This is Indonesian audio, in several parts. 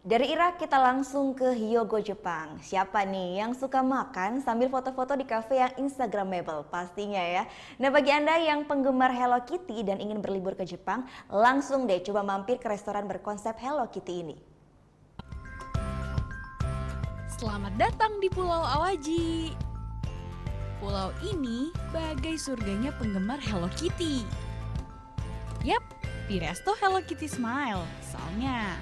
Dari Irak kita langsung ke Hyogo, Jepang. Siapa nih yang suka makan sambil foto-foto di kafe yang instagramable? Pastinya ya. Nah, bagi Anda yang penggemar Hello Kitty dan ingin berlibur ke Jepang, langsung deh coba mampir ke restoran berkonsep Hello Kitty ini. Selamat datang di Pulau Awaji. Pulau ini bagai surganya penggemar Hello Kitty. Yap, di resto Hello Kitty Smile. Soalnya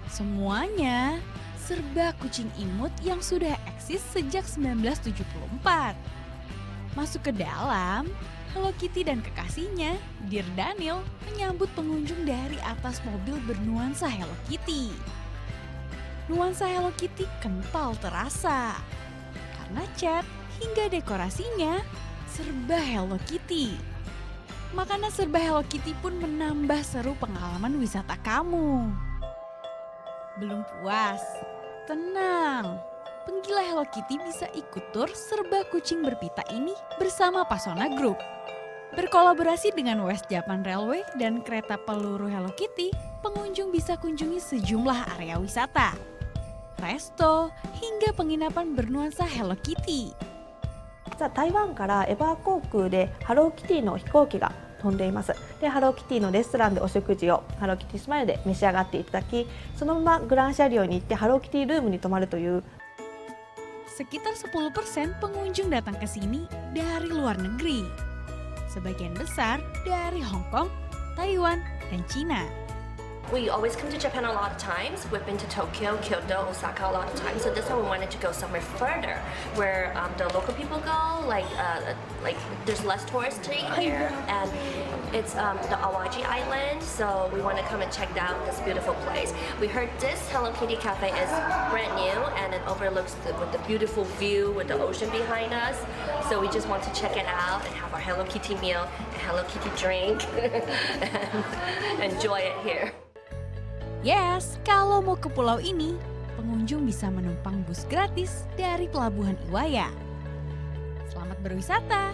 semuanya serba kucing imut yang sudah eksis sejak 1974. Masuk ke dalam, Hello Kitty dan kekasihnya, Dear Daniel, menyambut pengunjung dari atas mobil bernuansa Hello Kitty. Nuansa Hello Kitty kental terasa, karena cat hingga dekorasinya serba Hello Kitty. Makanan serba Hello Kitty pun menambah seru pengalaman wisata kamu. Belum puas? Tenang, penggila Hello Kitty bisa ikut tur serba kucing berpita ini bersama Pasona Group. Berkolaborasi dengan West Japan Railway dan kereta peluru Hello Kitty, pengunjung bisa kunjungi sejumlah area wisata, resto, hingga penginapan bernuansa Hello Kitty. 台湾からエバー航空でハローキティの飛行機が飛んでいます。で、ハローキティのレストランでお食事をハローキティスマイルで召し上がっていただき、そのままグランシャリオに行ってハローキティルームに泊まるという。 Sekitar 10% pengunjung datang ke sini dari luar negeri. Sebagian besar dari Hong Kong, Taiwan, dan Cina. We always come to Japan a lot of times. We've been to Tokyo, Kyoto, Osaka a lot of times. So this time we wanted to go somewhere further, where the local people go. Like there's less touristy here, and it's the Awaji Island. So we want to come and check out this beautiful place. We heard this Hello Kitty cafe is brand new, and it overlooks with the beautiful view with the ocean behind us. So we just want to check it out and have our Hello Kitty meal, and Hello Kitty drink, and enjoy it here. Yes, kalau mau ke pulau ini, pengunjung bisa menumpang bus gratis dari Pelabuhan Iwaya. Selamat berwisata!